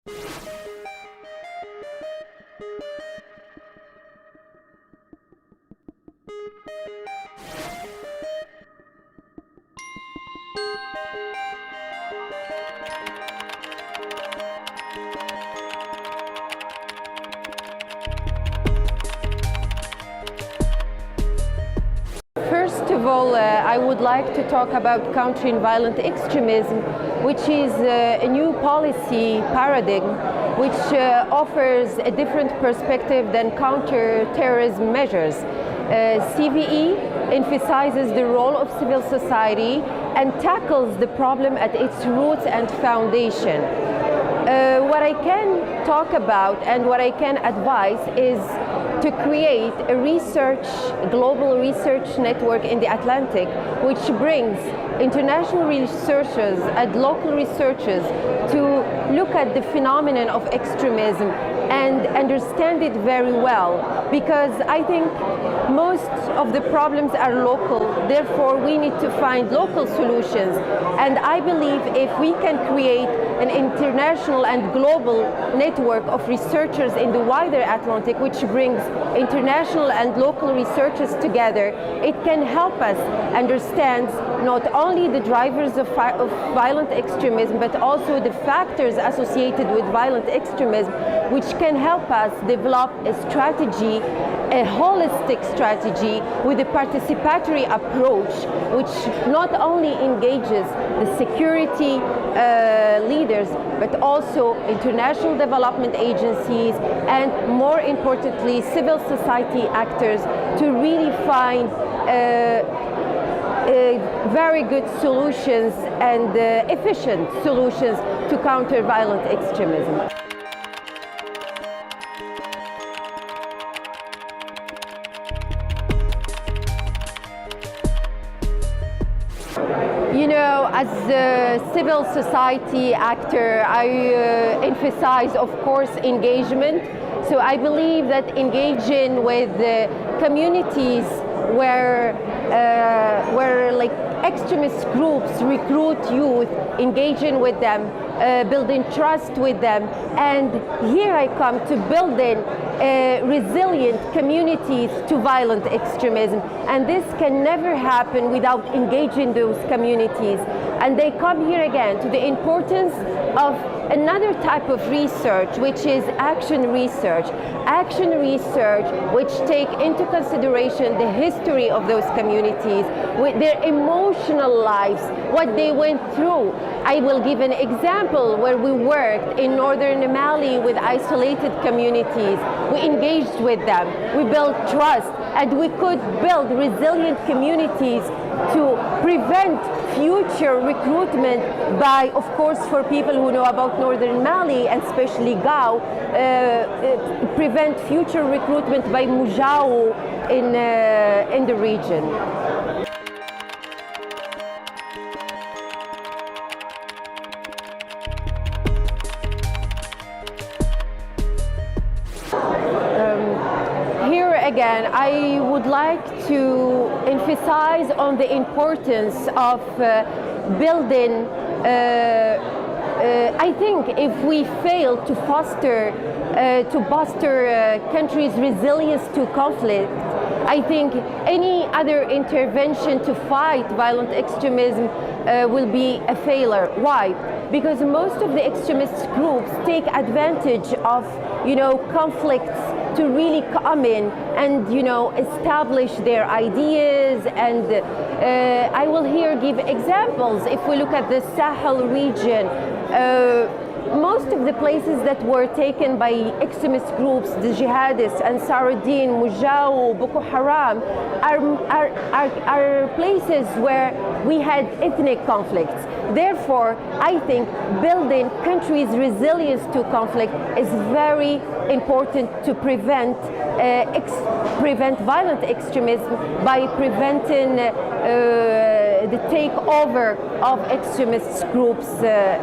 First of all, I would like to talk about countering violent extremism, which is a new policy paradigm which offers a different perspective than counter-terrorism measures. CVE emphasizes the role of civil society and tackles the problem at its roots and foundation. What I can talk about and what I can advise is to create a global research network in the Atlantic, which brings international researchers and local researchers to look at the phenomenon of extremism and understand it very well, because I think most of the problems are local, therefore we need to find local solutions. And I believe if we can create an international and global network of researchers in the wider Atlantic, which brings international and local researchers together, it can help us understand not only the drivers of violent extremism, but also the factors associated with violent extremism, which can help us develop a strategy, a holistic strategy with a participatory approach, which not only engages the security leaders, but also international development agencies and, more importantly, civil society actors to really find very good solutions and efficient solutions to counter violent extremism. You know, as a civil society actor, I emphasize, of course, engagement. So I believe that engaging with communities where like extremist groups recruit youth, engaging with them, building trust with them, and here I come to building resilient communities to violent extremism. And this can never happen without engaging those communities. And they come here again to the importance of another type of research, which is action research. Action research which take into consideration the history of those communities, with their emotional lives, what they went through. I will give an example where we worked in northern Mali with isolated communities. We engaged with them, we built trust, and we could build resilient communities to prevent future recruitment by, of course, for people who know about northern Mali and especially Gao, prevent future recruitment by Mujao in the region. Again, I would like to emphasize on the importance of building. I think if we fail to foster countries' resilience to conflict, I think any other intervention to fight violent extremism will be a failure. Why? Because most of the extremist groups take advantage of, conflicts to really come in and, establish their ideas. And I will here give examples. If we look at the Sahel region, most of the places that were taken by extremist groups, the jihadists, Ansar-ud-Din, Mujao, Boko Haram, are places where we had ethnic conflicts. Therefore, I think building countries' resilience to conflict is very important to prevent violent extremism by preventing the takeover of extremist groups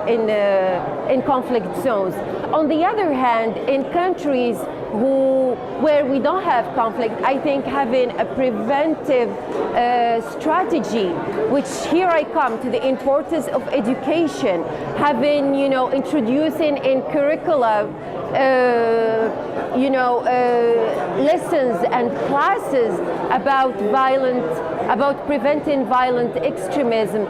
in conflict zones. On the other hand, in countries where we don't have conflict, I think having a preventive strategy, which here I come to the importance of education, having, introducing in curricula, lessons and classes about preventing violent extremism,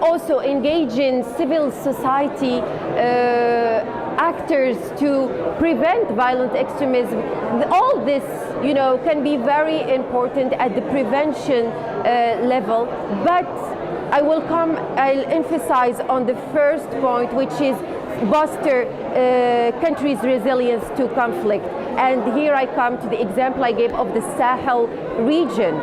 also engaging civil society actors to prevent violent extremism. All this, can be very important at the prevention level, but I'll emphasize on the first point, which is foster countries' resilience to conflict. And here I come to the example I gave of the Sahel region.